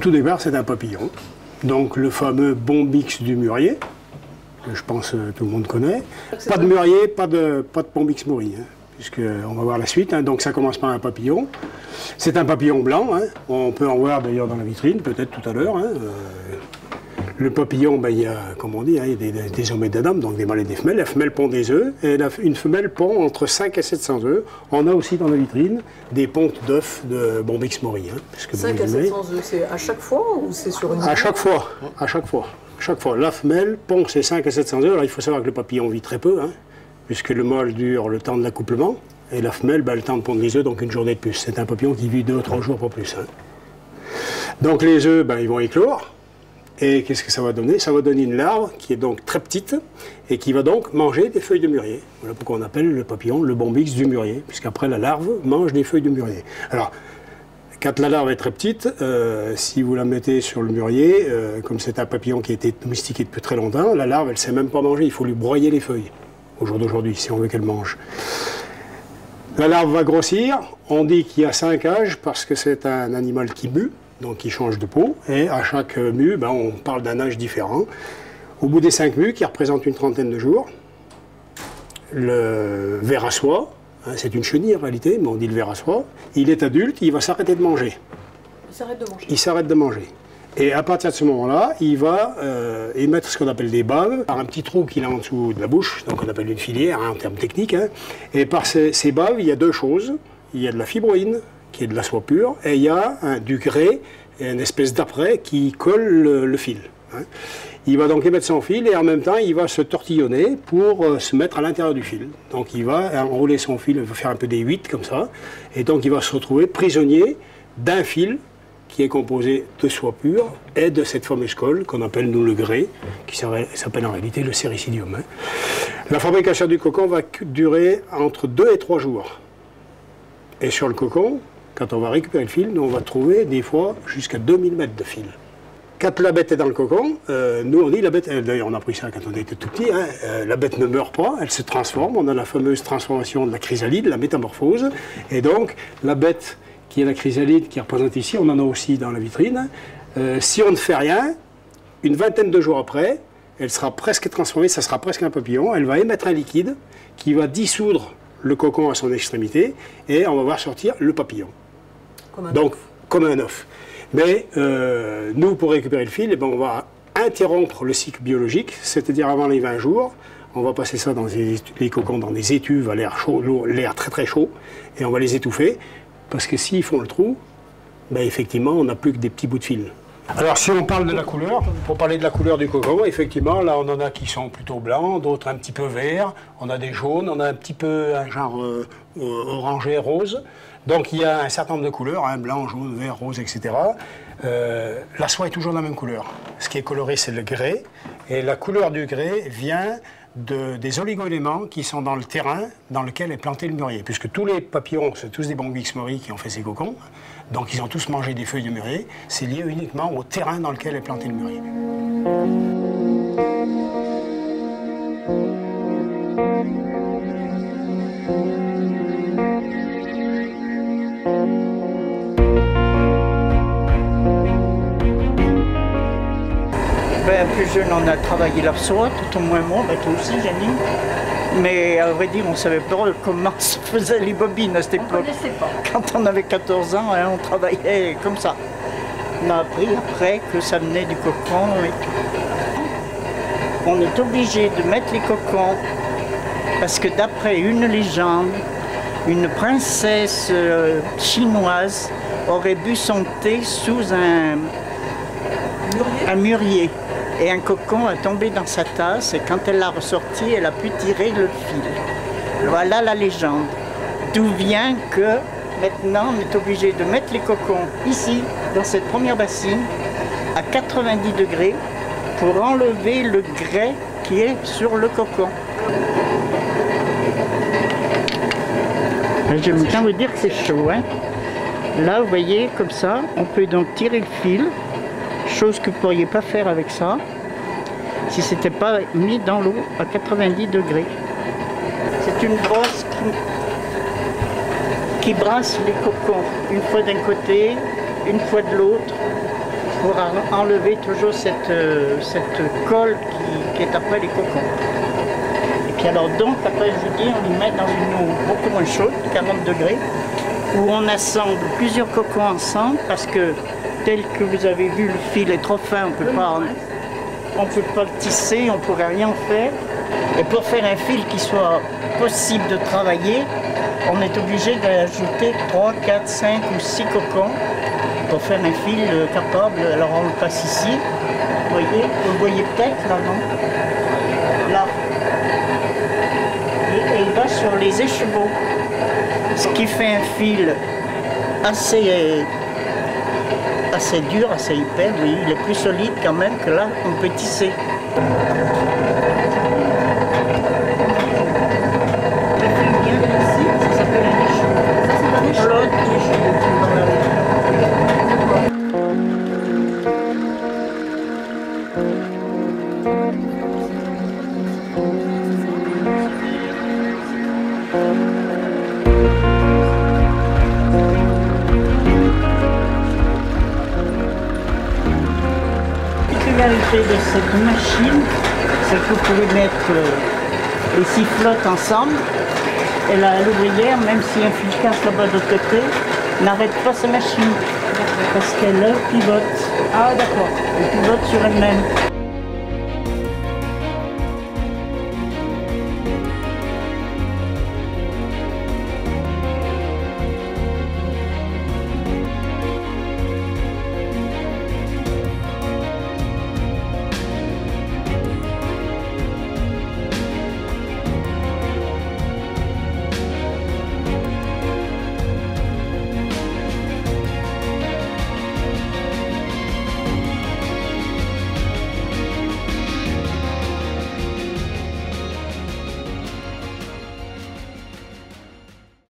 tout départ, c'est un papillon. Donc le fameux Bombyx du mûrier, que je pense tout le monde connaît. Pas de mûrier, pas de Bombyx mori, hein, puisqu'on va voir la suite. Hein. Donc ça commence par un papillon. C'est un papillon blanc, hein. On peut en voir d'ailleurs dans la vitrine, peut-être tout à l'heure. Hein. Le papillon, ben, il y a, comme on dit, hein, il y a des hommes et des dames, donc des mâles et des femelles. La femelle pond des œufs, et une femelle pond entre 5 et 700 œufs. On a aussi dans la vitrine des pontes d'œufs de Bombyx mori. Hein, 5 à 700 œufs, c'est à chaque fois ou c'est sur une À chaque fois, à chaque fois. Chaque fois. La femelle pond ses 5 à 700 œufs. Alors il faut savoir que le papillon vit très peu, hein, puisque le mâle dure le temps de l'accouplement, et la femelle, ben, le temps de pondre les œufs, donc une journée de plus. C'est un papillon qui vit 2 ou 3 jours, pas plus. Hein. Donc les œufs, ben, ils vont éclore. Et qu'est-ce que ça va donner? Ça va donner une larve qui est donc très petite et qui va donc manger des feuilles de mûrier. Voilà pourquoi on appelle le papillon le Bombyx du mûrier, puisqu'après la larve mange des feuilles de mûrier. Alors, quand la larve est très petite, si vous la mettez sur le mûrier, comme c'est un papillon qui a été domestiqué depuis très longtemps, la larve, elle ne sait même pas manger, il faut lui broyer les feuilles, au jour d'aujourd'hui, si on veut qu'elle mange. La larve va grossir, on dit qu'il y a 5 âges parce que c'est un animal qui mue. Donc il change de peau, et à chaque mue, ben, on parle d'un âge différent. Au bout des 5 mues, qui représentent une trentaine de jours, le ver à soie, hein, c'est une chenille en réalité, mais on dit le ver à soie, il est adulte, il va s'arrêter de manger. Il s'arrête de manger. Il s'arrête de manger. Et à partir de ce moment-là, il va émettre ce qu'on appelle des baves, par un petit trou qu'il a en dessous de la bouche, donc on appelle une filière hein, en termes techniques. Hein. Et par ces baves, il y a 2 choses. Il y a de la fibroïne, qui est de la soie pure, et il y a du grès, une espèce d'apprêt qui colle le fil. Hein. Il va donc émettre son fil et en même temps il va se tortillonner pour se mettre à l'intérieur du fil. Donc il va enrouler son fil, il va faire un peu des 8 comme ça, et donc il va se retrouver prisonnier d'un fil qui est composé de soie pure et de cette fameuse colle qu'on appelle nous le grès, qui s'appelle en réalité le séricidium. Hein. La fabrication du cocon va durer entre 2 et 3 jours. Et sur le cocon, quand on va récupérer le fil, nous on va trouver des fois jusqu'à 2000 mètres de fil. Quand la bête est dans le cocon, nous on dit la bête, d'ailleurs on a appris ça quand on était tout petit, hein, la bête ne meurt pas, elle se transforme, on a la fameuse transformation de la chrysalide, la métamorphose, et donc la bête qui est la chrysalide qui est représentée ici, on en a aussi dans la vitrine, si on ne fait rien, une vingtaine de jours après, elle sera presque transformée, ça sera presque un papillon, elle va émettre un liquide qui va dissoudre le cocon à son extrémité, et on va voir sortir le papillon. Comme un œuf. Mais nous, pour récupérer le fil, eh ben, on va interrompre le cycle biologique, c'est-à-dire avant les 20 jours, on va passer ça dans les cocons dans des étuves à l'air chaud, l'air très très chaud, et on va les étouffer, parce que s'ils font le trou, ben, effectivement, on n'a plus que des petits bouts de fil. Alors, si on parle de la couleur, pour parler de la couleur du cocon, effectivement, là, on en a qui sont plutôt blancs, d'autres un petit peu verts, on a des jaunes, on a un petit peu un genre orangé, rose. Donc, il y a un certain nombre de couleurs, hein, blanc, jaune, vert, rose, etc. La soie est toujours de la même couleur. Ce qui est coloré, c'est le grès. Et la couleur du grès vient des oligo-éléments qui sont dans le terrain dans lequel est planté le mûrier. Puisque tous les papillons, c'est tous des Bombyx mori qui ont fait ces cocons. Donc, ils ont tous mangé des feuilles de mûrier. C'est lié uniquement au terrain dans lequel est planté le mûrier. Ben, plus jeune, on a travaillé la soie, tout au moins moi, ben, toi aussi, Janine. Mais à vrai dire, on ne savait pas comment se faisaient les bobines à cette époque. On ne connaissait pas. Quand on avait 14 ans, hein, on travaillait comme ça. On a appris après que ça venait du cocon et tout. On est obligé de mettre les cocons parce que d'après une légende, une princesse chinoise aurait bu son thé sous un mûrier. Et un cocon a tombé dans sa tasse et quand elle l'a ressorti, elle a pu tirer le fil. Voilà la légende. D'où vient que maintenant on est obligé de mettre les cocons ici, dans cette première bassine, à 90 degrés pour enlever le grès qui est sur le cocon. J'aime bien vous dire que c'est chaud. Hein. Là, vous voyez, comme ça, on peut donc tirer le fil. Chose que vous ne pourriez pas faire avec ça si ce n'était pas mis dans l'eau à 90 degrés. C'est une brosse qui brasse les cocons, une fois d'un côté, une fois de l'autre. pour enlever toujours cette colle qui est après les cocons. Et puis alors donc, après je vous dis, on les met dans une eau beaucoup moins chaude, 40 degrés, où on assemble plusieurs cocons ensemble, parce que tel que vous avez vu, le fil est trop fin, on ne peut pas le tisser, on ne pourrait rien faire. Et pour faire un fil qui soit possible de travailler, on est obligé d'ajouter 3, 4, 5 ou 6 cocons pour faire un fil capable. Alors on le passe ici, vous voyez peut-être là, non? Là. Et il va sur les écheveaux, ce qui fait un fil assez dur, assez épais, oui, il est plus solide quand même que là, on peut tisser. La particularité de cette machine, c'est que vous pouvez mettre les 6 flottes ensemble et l'ouvrière, même si un fil casse là-bas de l'autre côté, n'arrête pas sa machine parce qu'elle pivote. Ah d'accord, elle pivote sur elle-même.